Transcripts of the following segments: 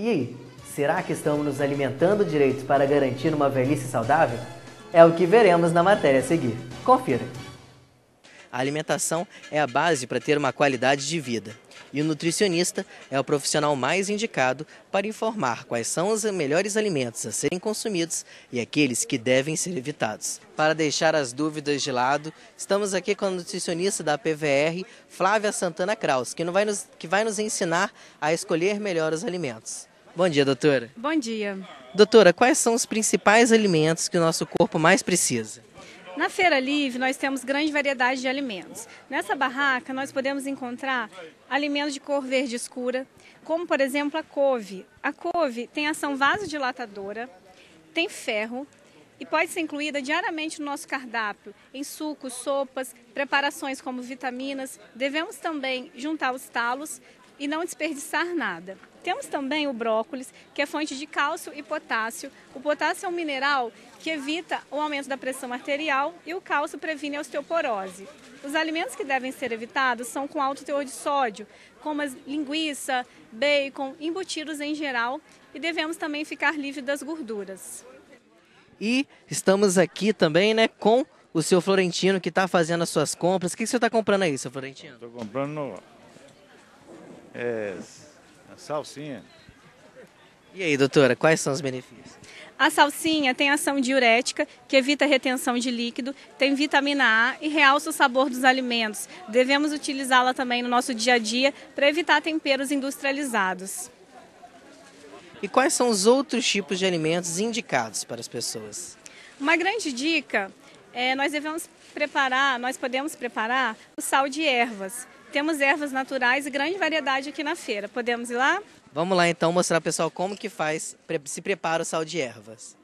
E aí, será que estamos nos alimentando direito para garantir uma velhice saudável? É o que veremos na matéria a seguir. Confira. A alimentação é a base para ter uma qualidade de vida. E o nutricionista é o profissional mais indicado para informar quais são os melhores alimentos a serem consumidos e aqueles que devem ser evitados. Para deixar as dúvidas de lado, estamos aqui com a nutricionista da PVR, Flávia Santana Kraus, que vai nos ensinar a escolher melhor os alimentos. Bom dia, doutora. Bom dia. Doutora, quais são os principais alimentos que o nosso corpo mais precisa? Na Feira Livre, nós temos grande variedade de alimentos. Nessa barraca, nós podemos encontrar alimentos de cor verde escura, como, por exemplo, a couve. A couve tem ação vasodilatadora, tem ferro e pode ser incluída diariamente no nosso cardápio, em sucos, sopas, preparações como vitaminas. Devemos também juntar os talos e não desperdiçar nada. Temos também o brócolis, que é fonte de cálcio e potássio. O potássio é um mineral que evita o aumento da pressão arterial e o cálcio previne a osteoporose. Os alimentos que devem ser evitados são com alto teor de sódio, como a linguiça, bacon, embutidos em geral, e devemos também ficar livres das gorduras. E estamos aqui também, com o seu Florentino, que está fazendo as suas compras. O que você está comprando aí, seu Florentino? Estou comprando salsinha. E aí, doutora, quais são os benefícios? A salsinha tem ação diurética, que evita a retenção de líquido, tem vitamina A e realça o sabor dos alimentos. Devemos utilizá-la também no nosso dia a dia para evitar temperos industrializados. E quais são os outros tipos de alimentos indicados para as pessoas? Uma grande dica é nós podemos preparar o sal de ervas. Temos ervas naturais e grande variedade aqui na feira. Podemos ir lá? Vamos lá então mostrar ao pessoal como que se prepara o sal de ervas.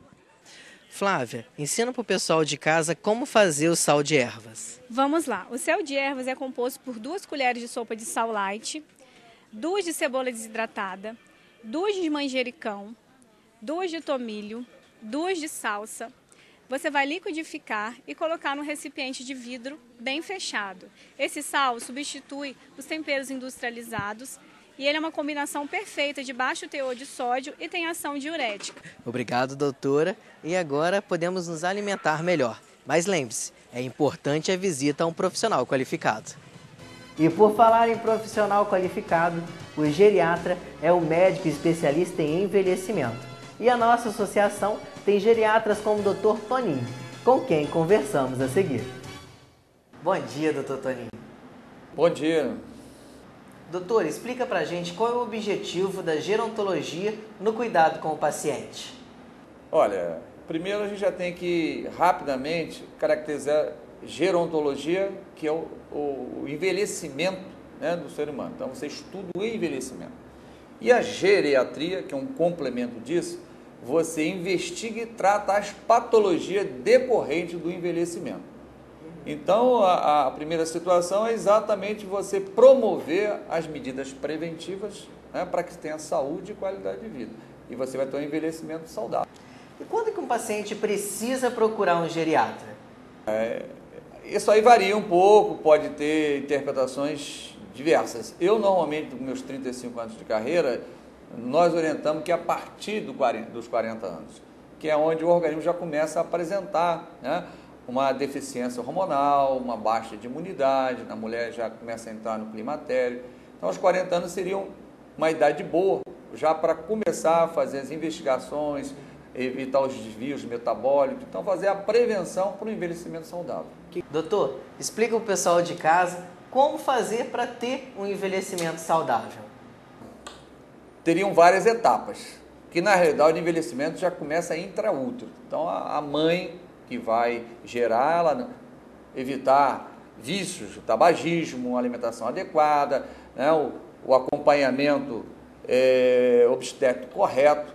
Flávia, ensina para o pessoal de casa como fazer o sal de ervas. Vamos lá. O sal de ervas é composto por 2 colheres de sopa de sal light, 2 de cebola desidratada, 2 de manjericão, 2 de tomilho, 2 de salsa. Você vai liquidificar e colocar num recipiente de vidro bem fechado. Esse sal substitui os temperos industrializados e ele é uma combinação perfeita de baixo teor de sódio e tem ação diurética. Obrigado, doutora. E agora podemos nos alimentar melhor. Mas lembre-se, é importante a visita a um profissional qualificado. E por falar em profissional qualificado, o geriatra é o médico especialista em envelhecimento. E a nossa associação tem geriatras como o Dr. Toninho, com quem conversamos a seguir. Bom dia, Dr. Toninho. Bom dia. Doutor, explica pra gente qual é o objetivo da gerontologia no cuidado com o paciente. Olha, primeiro a gente já tem que rapidamente caracterizar gerontologia, que é o envelhecimento, do ser humano. Então você estuda o envelhecimento. E a geriatria, que é um complemento disso, você investiga e trata as patologias decorrentes do envelhecimento. Então, a primeira situação é exatamente você promover as medidas preventivas, para que tenha saúde e qualidade de vida. E você vai ter um envelhecimento saudável. E quando que um paciente precisa procurar um geriatra? Isso aí varia um pouco, pode ter interpretações diversas. Eu, normalmente, com meus 35 anos de carreira, nós orientamos que a partir dos 40 anos, que é onde o organismo já começa a apresentar uma deficiência hormonal, uma baixa de imunidade, na mulher já começa a entrar no climatério. Então, os 40 anos seriam uma idade boa, já para começar a fazer as investigações, evitar os desvios metabólicos, então fazer a prevenção para o envelhecimento saudável. Doutor, explica para o pessoal de casa como fazer para ter um envelhecimento saudável. Teriam várias etapas, que na realidade o envelhecimento já começa intraútero. Então a mãe que vai gerar, ela evitar vícios, tabagismo, uma alimentação adequada, o acompanhamento obstétrico correto,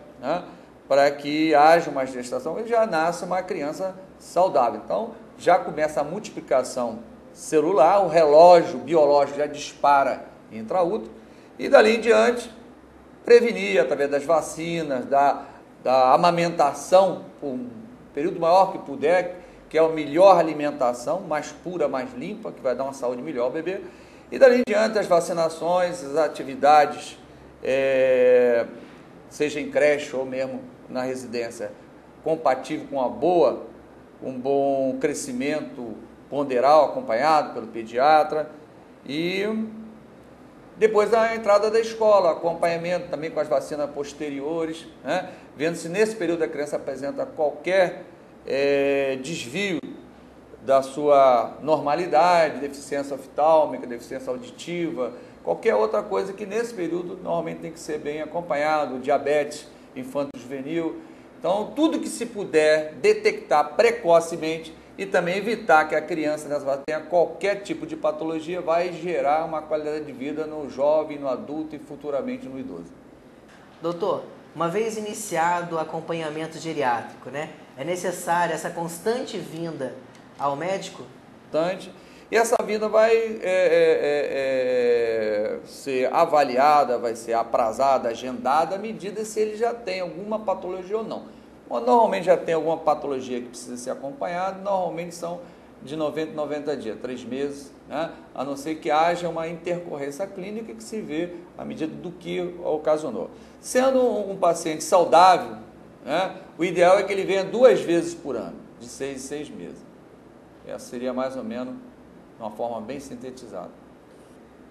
para que haja uma gestação e já nasça uma criança saudável. Então já começa a multiplicação celular, o relógio biológico já dispara intraútero e dali em diante prevenir através das vacinas, da amamentação por um período maior que puder, que é a melhor alimentação, mais pura, mais limpa, que vai dar uma saúde melhor ao bebê. E dali em diante as vacinações, as atividades seja em creche ou mesmo na residência, compatível com um bom crescimento ponderal acompanhado pelo pediatra, e depois a entrada da escola, acompanhamento também com as vacinas posteriores, né? Vendo se nesse período a criança apresenta qualquer desvio da sua normalidade, deficiência oftálmica, deficiência auditiva, qualquer outra coisa que nesse período normalmente tem que ser bem acompanhado, diabetes infanto-juvenil. Então, tudo que se puder detectar precocemente e também evitar que a criança tenha qualquer tipo de patologia, vai gerar uma qualidade de vida no jovem, no adulto e futuramente no idoso. Doutor, uma vez iniciado o acompanhamento geriátrico, né, é necessária essa constante vinda ao médico? E essa vinda vai ser avaliada, vai ser aprazada, agendada, à medida se ele já tem alguma patologia ou não. Normalmente já tem alguma patologia que precisa ser acompanhada, normalmente são de 90 a 90 dias, 3 meses, né? A não ser que haja uma intercorrência clínica que se vê à medida do que ocasionou. Sendo um paciente saudável, né, o ideal é que ele venha 2 vezes por ano, de 6 em 6 meses. Essa seria mais ou menos uma forma bem sintetizada.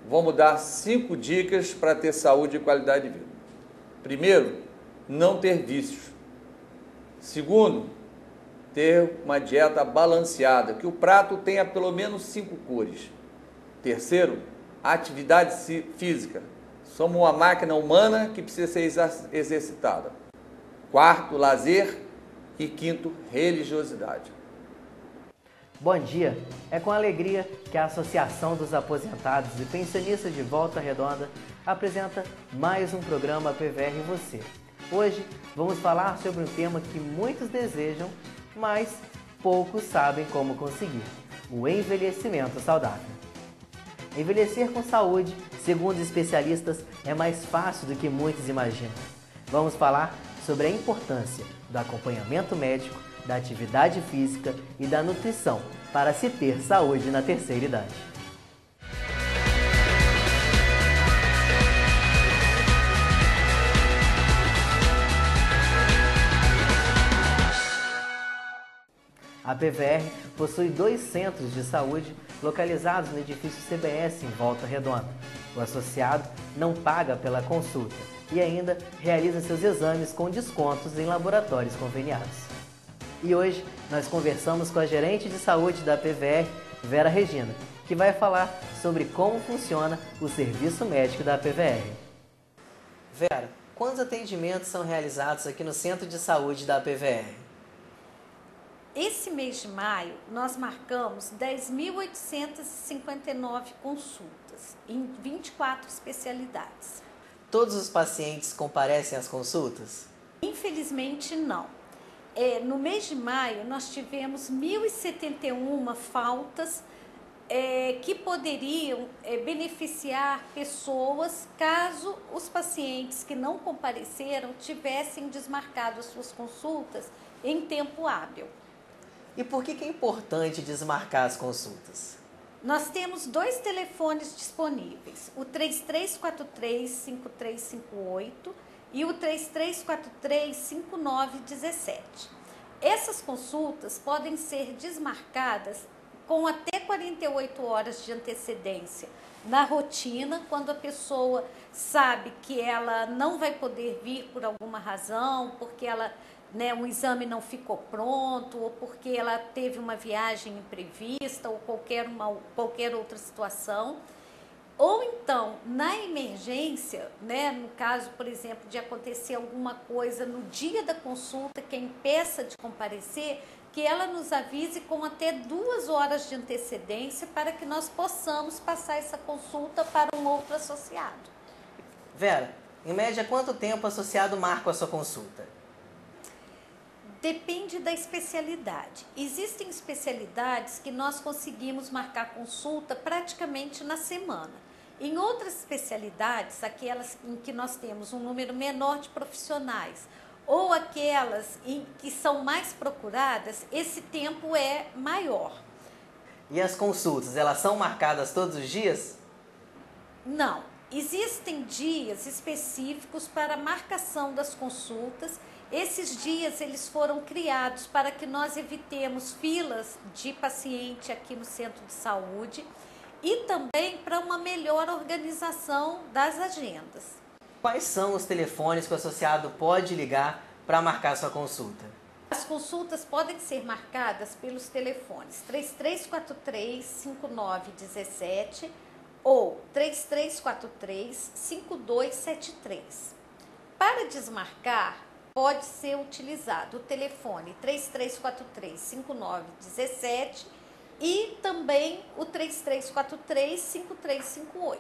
Vamos dar 5 dicas para ter saúde e qualidade de vida. Primeiro, não ter vícios. Segundo, ter uma dieta balanceada, que o prato tenha pelo menos 5 cores. Terceiro, atividade física. Somos uma máquina humana que precisa ser exercitada. Quarto, lazer. E quinto, religiosidade. Bom dia! É com alegria que a Associação dos Aposentados e Pensionistas de Volta Redonda apresenta mais um programa PVR Você. Hoje vamos falar sobre um tema que muitos desejam, mas poucos sabem como conseguir: o envelhecimento saudável. Envelhecer com saúde, segundo especialistas, é mais fácil do que muitos imaginam. Vamos falar sobre a importância do acompanhamento médico, da atividade física e da nutrição para se ter saúde na terceira idade. A PVR possui 2 centros de saúde localizados no edifício CBS em Volta Redonda. O associado não paga pela consulta e ainda realiza seus exames com descontos em laboratórios conveniados. E hoje nós conversamos com a gerente de saúde da PVR, Vera Regina, que vai falar sobre como funciona o serviço médico da PVR. Vera, quantos atendimentos são realizados aqui no centro de saúde da PVR? Esse mês de maio, nós marcamos 10.859 consultas em 24 especialidades. Todos os pacientes comparecem às consultas? Infelizmente, não. No mês de maio, nós tivemos 1.071 faltas que poderiam beneficiar pessoas caso os pacientes que não compareceram tivessem desmarcado as suas consultas em tempo hábil. E por que é importante desmarcar as consultas? Nós temos 2 telefones disponíveis, o 3343-5358 e o 3343-5917. Essas consultas podem ser desmarcadas com até 48 horas de antecedência na rotina, quando a pessoa sabe que ela não vai poder vir por alguma razão, porque um exame não ficou pronto, ou porque ela teve uma viagem imprevista, ou qualquer outra situação. Ou então, na emergência, no caso, por exemplo, de acontecer alguma coisa no dia da consulta que a impeça de comparecer, que ela nos avise com até 2 horas de antecedência para que nós possamos passar essa consulta para um outro associado. Vera, em média, quanto tempo o associado marca a sua consulta? Depende da especialidade. Existem especialidades que nós conseguimos marcar consulta praticamente na semana. Em outras especialidades, aquelas em que nós temos um número menor de profissionais ou aquelas em que são mais procuradas, esse tempo é maior. E as consultas, elas são marcadas todos os dias? Não. Existem dias específicos para a marcação das consultas. Esses dias eles foram criados para que nós evitemos filas de paciente aqui no centro de saúde e também para uma melhor organização das agendas. Quais são os telefones que o associado pode ligar para marcar sua consulta? As consultas podem ser marcadas pelos telefones 3343-5917 ou 3343-5273. Para desmarcar, pode ser utilizado o telefone 3343-5917 e também o 3343-5358.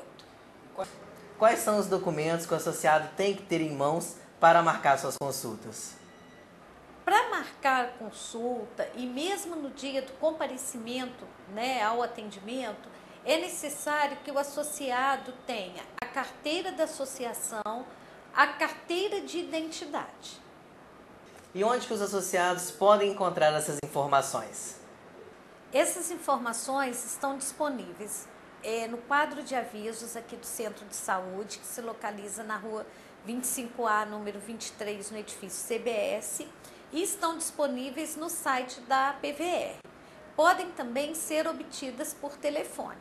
Quais são os documentos que o associado tem que ter em mãos para marcar suas consultas? Para marcar a consulta e mesmo no dia do comparecimento, ao atendimento, é necessário que o associado tenha a carteira da associação, a carteira de identidade. E onde que os associados podem encontrar essas informações? Essas informações estão disponíveis no quadro de avisos aqui do Centro de Saúde, que se localiza na rua 25A, número 23, no edifício CBS, e estão disponíveis no site da PVR. Podem também ser obtidas por telefone.